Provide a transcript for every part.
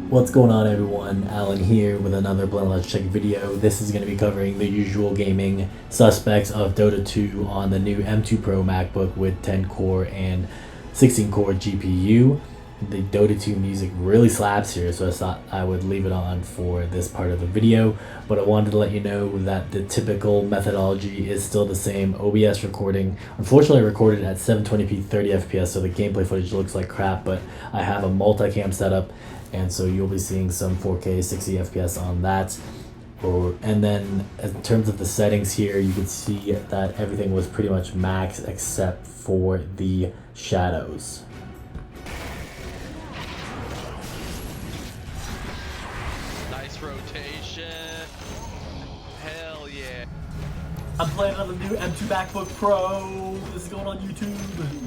What's going on, everyone? Alan here with another Blend Let's Check video. This is going to be covering the usual gaming suspects of Dota 2 on the new M2 Pro Macbook with 10 core and 16 core GPU. The Dota 2 music really slaps here, so I thought I would leave it on for this part of the video, but I wanted to let you know that the typical methodology is still the same. OBS recording, unfortunately I recorded at 720p 30 fps, so the gameplay footage looks like crap, but I have a multicam setup, and so you'll be seeing some 4K 60 fps on that. And then in terms of the settings here, you can see that everything was pretty much max except for the shadows. Nice rotation. Hell yeah. I'm playing on the new M2 MacBook Pro. This is going on YouTube.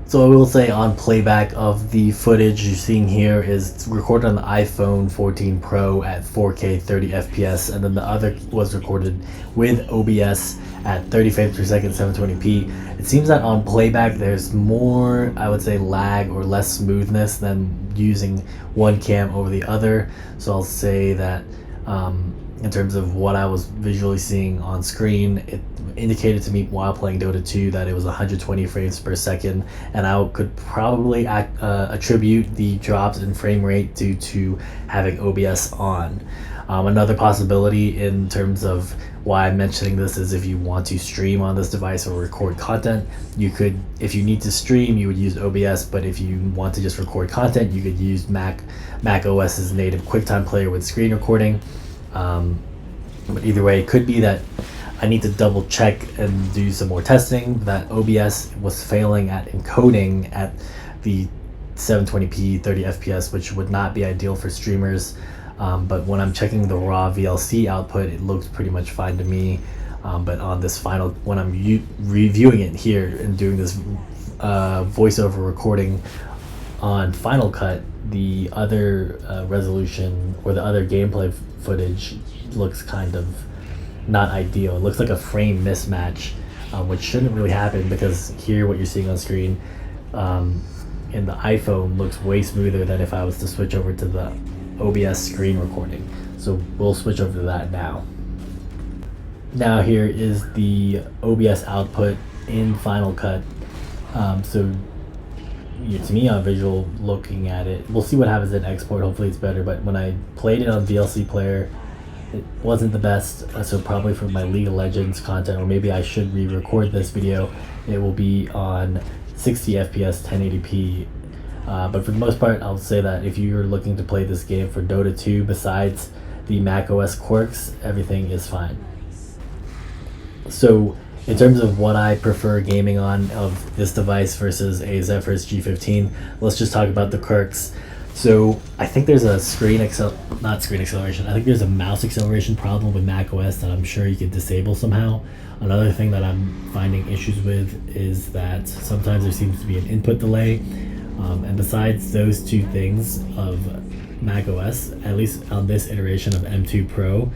So I will say, on playback of the footage you're seeing here is recorded on the iPhone 14 Pro at 4K 30 FPS, and then the other was recorded with OBS at 30 frames per second 720p. It seems that on playback there's more, I would say, lag or less smoothness than using one cam over the other. So I'll say that in terms of what I was visually seeing on screen, it indicated to me while playing Dota 2 that it was 120 frames per second, and I could probably attribute the drops in frame rate due to having OBS on. Another possibility in terms of why I'm mentioning this is if you want to stream on this device or record content, you could, if you need to stream, you would use OBS, but if you want to just record content, you could use macOS's native QuickTime player with screen recording. But either way, it could be that I need to double check and do some more testing, that OBS was failing at encoding at the 720p 30 fps, which would not be ideal for streamers. But when I'm checking the raw VLC output, it looks pretty much fine to me. But on this final, when I'm reviewing it here and doing this voiceover recording on Final Cut, the other resolution or the other gameplay footage looks kind of not ideal. It looks like a frame mismatch, which shouldn't really happen, because here what you're seeing on screen in the iPhone looks way smoother than if I was to switch over to the OBS screen recording. So we'll switch over to that now. Now here is the OBS output in Final Cut. So to me, on visual looking at it, we'll see what happens in export. Hopefully it's better, but when I played it on VLC player, it wasn't the best. So probably for my League of Legends content, or maybe I should re-record this video, it will be on 60 fps 1080p. But for the most part, I'll say that if you're looking to play this game for Dota 2, besides the macOS quirks, everything is fine. So in terms of what I prefer gaming on of this device versus a Zephyrus G15, let's just talk about the quirks. So I think there's a not screen acceleration, I think there's a mouse acceleration problem with macOS that I'm sure you could disable somehow. Another thing that I'm finding issues with is that sometimes there seems to be an input delay. And besides those two things of macOS, at least on this iteration of M2 Pro,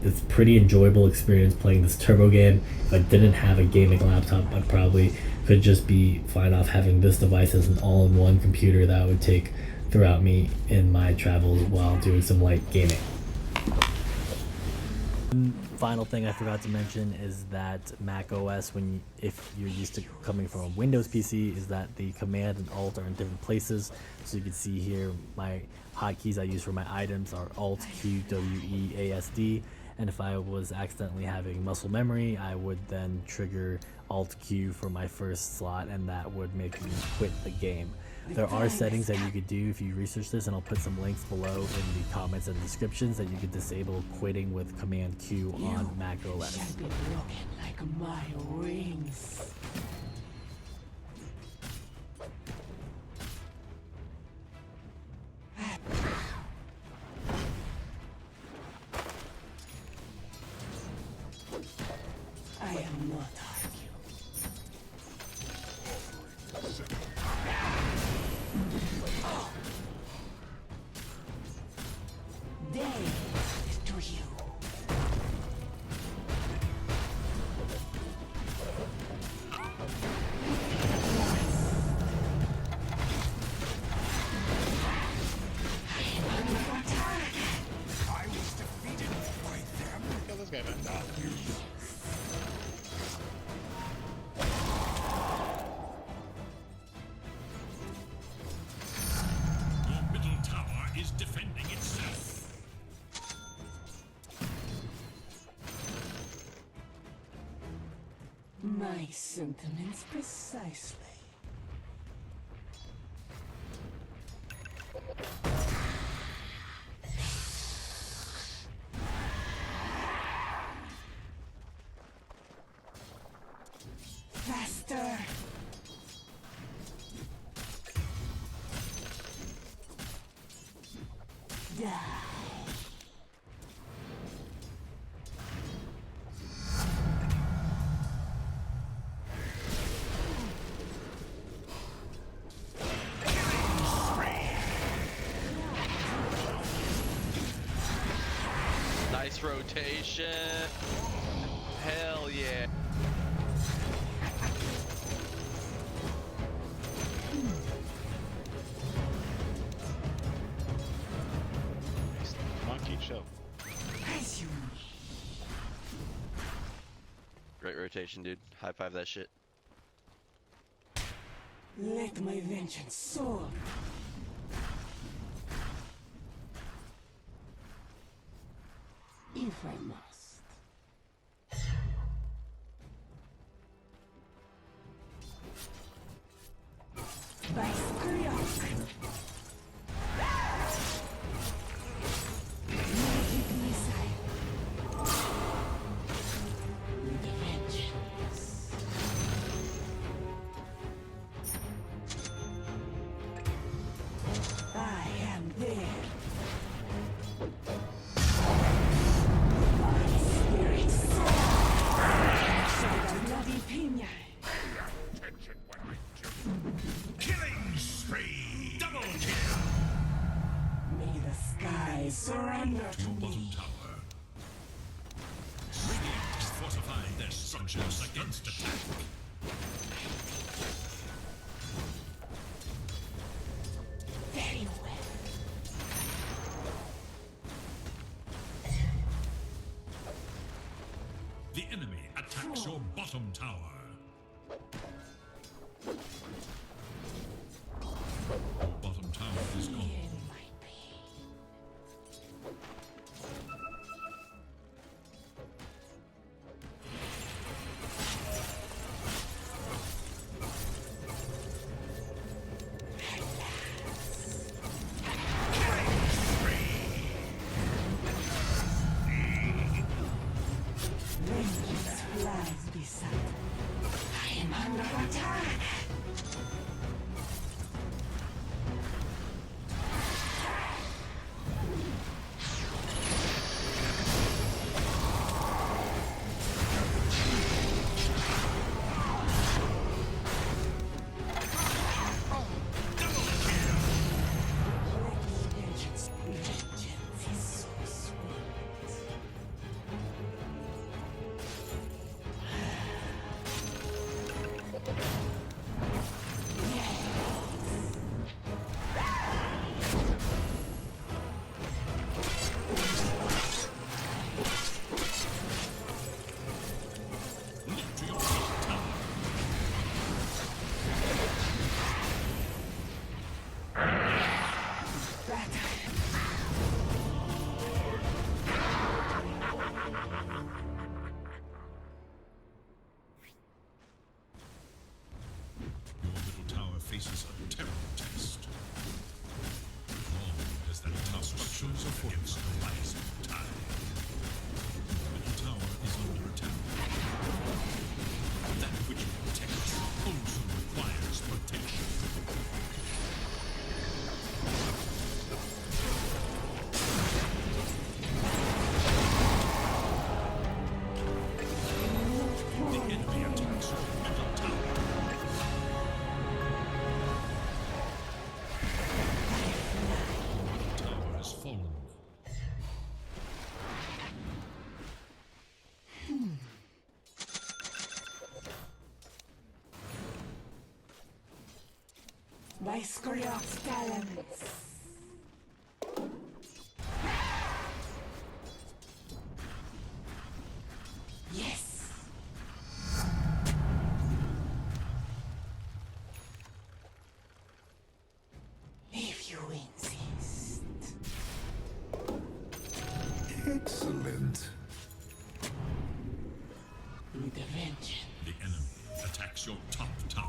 it's a pretty enjoyable experience playing this turbo game. If I didn't have a gaming laptop, I probably could just be fine off having this device as an all-in-one computer that I would take throughout me in my travels while doing some light gaming. Final thing I forgot to mention is that macOS, if you're used to coming from a Windows PC, is that the Command and Alt are in different places. So you can see here my hotkeys I use for my items are Alt Q W E A S D, and if I was accidentally having muscle memory, I would then trigger Alt Q for my first slot, and that would make me quit the game. There are settings that you could do if you research this, and I'll put some links below in the comments and descriptions, that you could disable quitting with Command Q on macOS. Shall be broken like my wings. I am not argue. Day to you. this guy, man? Your middle tower is defending itself. My sentiments precisely. Faster! Die! Nice rotation. Hell yeah. Monkey show. As you Great rotation, dude. High five that shit. let my vengeance soar. If I must. By Skryok! Magic missile. The vengeance. I am there. My spirit soars. Bloody piña. Killing spree! Double kill! May the sky surrender to Bottom me. tower. Radiant is fortifying their structures against attack. Very well. The enemy attacks your bottom tower. Your bottom tower is gone. Hear my pain. Vengeance flies beside. I am under attack. Vengeance, vengeance is so sweet. Look to your bottom tower. Your middle tower faces a terrible test. Long has that tower structures against the rising tide. Middle tower is under attack. That which protects also requires protection. The enemy attacks your middle tower. Middle tower has fallen. By Skryok's talents. attacks your top tower.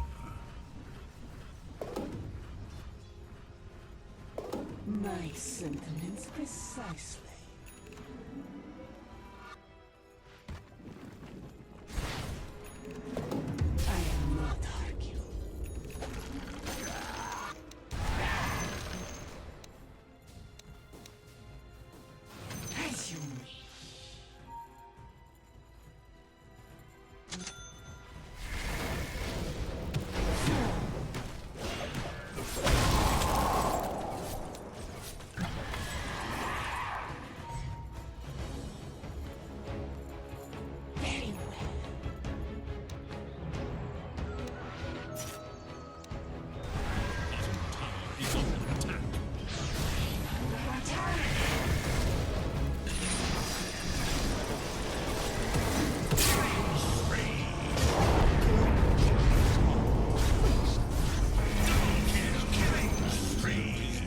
My sentiments precisely. I am not arguing. As you wish. Very well. Bottom tower is under attack.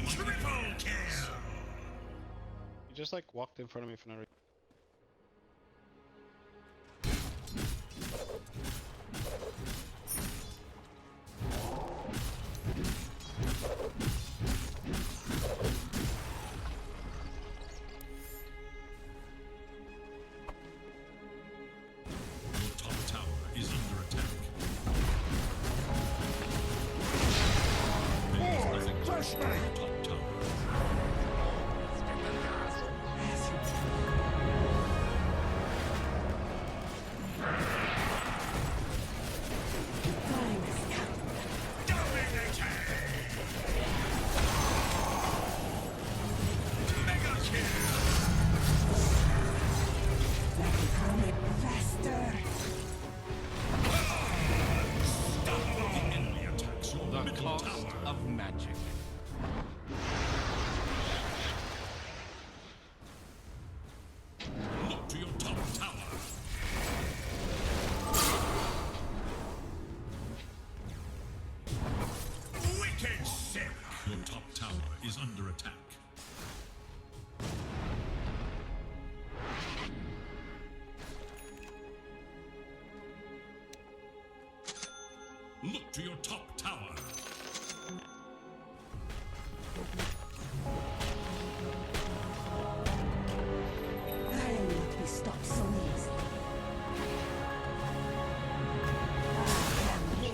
Triple kill! You just like walked in front of me for no reason. Your top tower is under attack. There is nothing to destroy your top tower. Time has come. Mega kill! Coming faster. The enemy attacks your The middle cost tower. of magic. Look to your top tower. Wicked sick! Your top tower is under attack. Look to your top tower. I'll not be stopped so easily. I am here.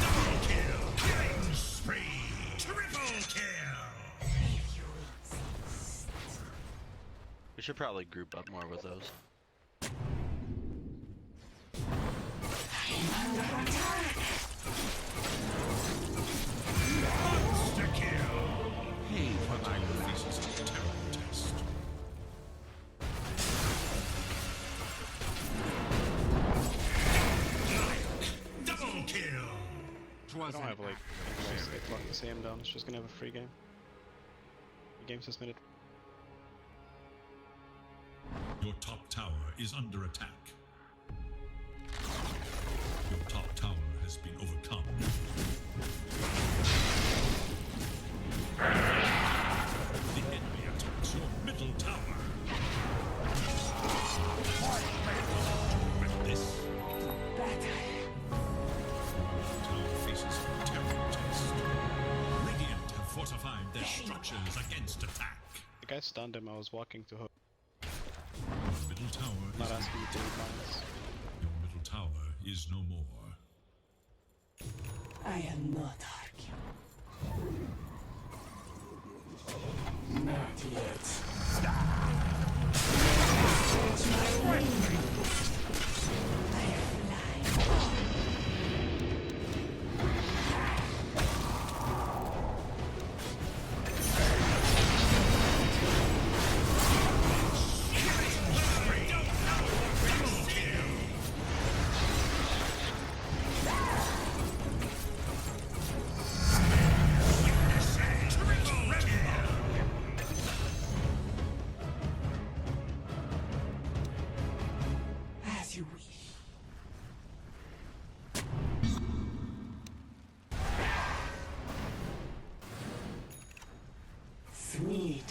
Double kill! Killing spree! Triple kill! We should probably group up more with those. Monster kill! Hey, what I this is a terrible test. Double kill! I don't have like anything else to get lock the same down. It's just gonna have a free game. The game's suspended. Your top tower is under attack. Your top tower has been overcome. The enemy attacks your middle tower. With this, Battle. tower faces a terrible test. Radiant have fortified their structures against attack. The guy stunned him. I was walking to hook. Your middle tower Not is asking you to advance. Your middle tower is no more. I am not arguing. Not yet. Catch my wing. I fly.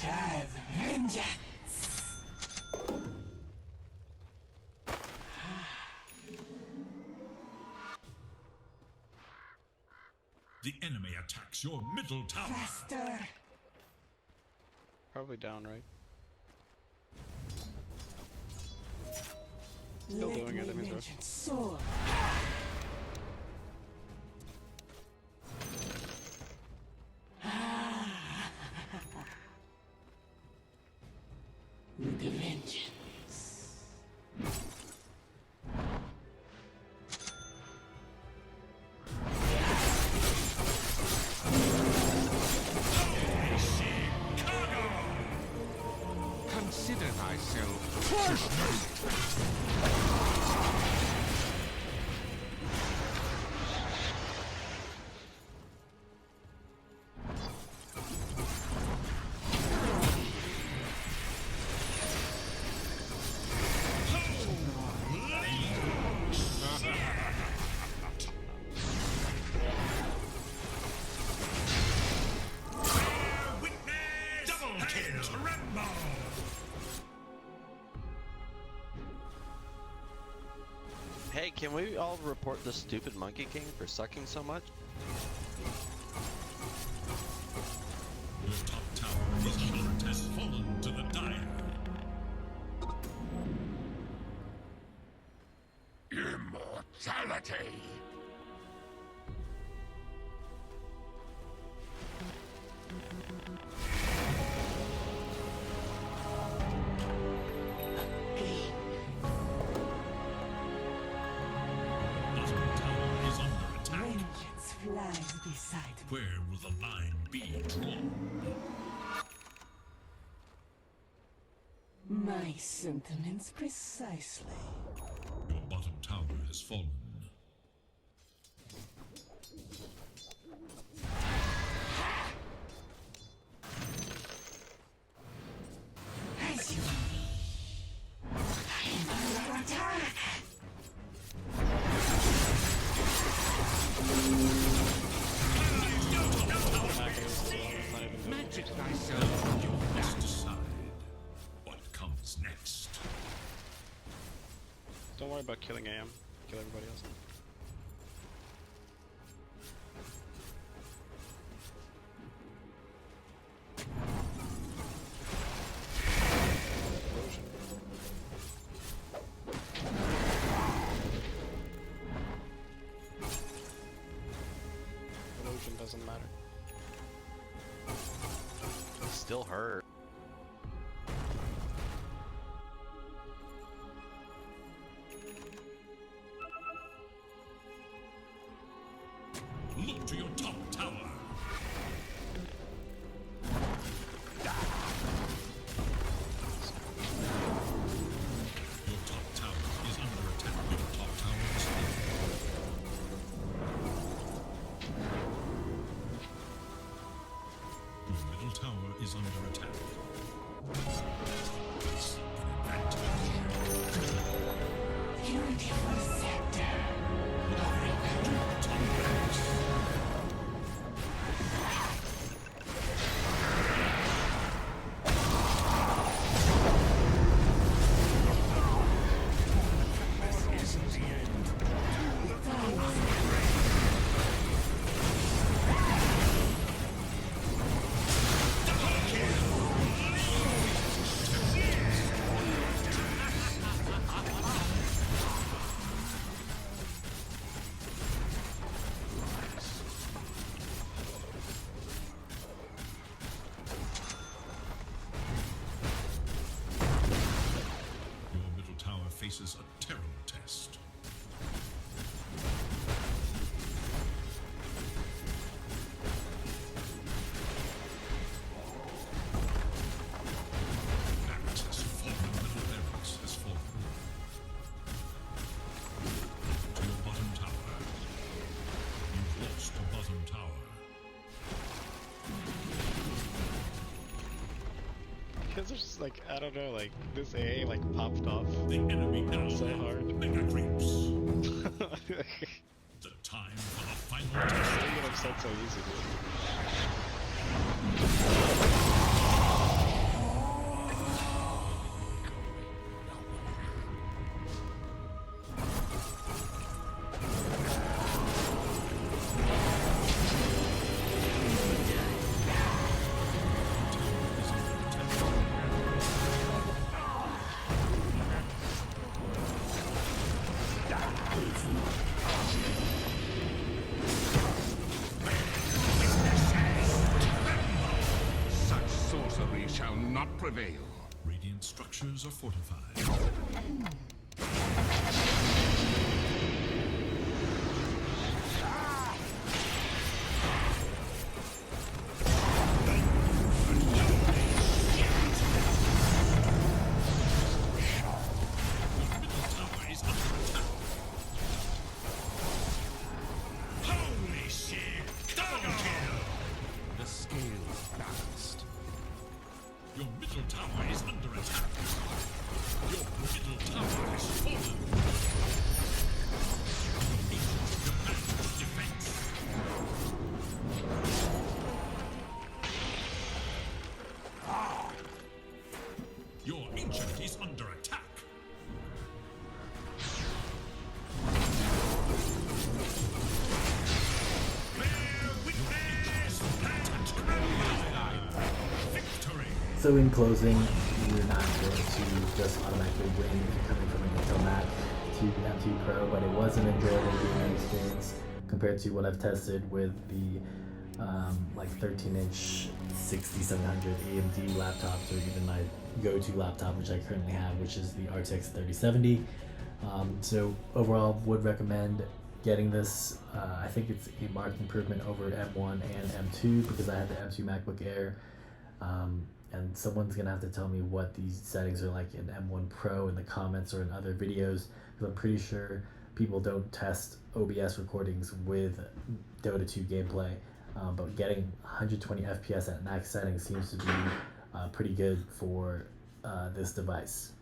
have vengeance. The enemy attacks your middle tower. Faster. Probably down, right? Still Let doing it, that me means we're- vengeance soar. With a vengeance. Consider thyself. Double kill! Rambo! Hey, can we all report the stupid Monkey King for sucking so much? Your top tower is shot has fallen to the dire. Immortality! Bottom tower is under attack. Vengeance flies beside me. Where will the line be drawn? My sentiments precisely. Your bottom tower has fallen. As you I am under attack. Magic thyself. You must decide what comes next. Don't worry about killing AM. Kill everybody else. Erosion. Erosion doesn't matter. Still hurt. Look to your top tower. Your top tower is under attack. Your top tower is falling. Your middle tower is under attack. Seek an advantage. Beautiful scepter. Your middle tower faces a terrible test. Barracks has fallen. Middle barracks has fallen. To your bottom tower. You've lost your bottom tower. Kids are just like, I don't know, like, this AA like popped off. The enemy now So hard. mega creeps. Getting The time for the final test. upset so easy, dude. not prevail. Radiant structures are fortified. Holy shit! Double kill! The scales balanced. Your middle tower is under attack. Your middle tower has fallen. Command defense. Your ancient is under attack. Victory. So in closing, you're not going to just automatically win if you're coming from an Intel Mac to the M2 Pro, but it was an enjoyable gaming experience compared to what I've tested with the like 13-inch 6700 AMD laptops, or even my go-to laptop, which I currently have, which is the RTX 3070. So overall, would recommend getting this. I think it's a marked improvement over M1 and M2 because I had the M2 MacBook Air. And someone's gonna have to tell me what these settings are like in M1 Pro in the comments or in other videos, because I'm pretty sure people don't test OBS recordings with Dota 2 gameplay, but getting 120 FPS at max settings seems to be pretty good for this device.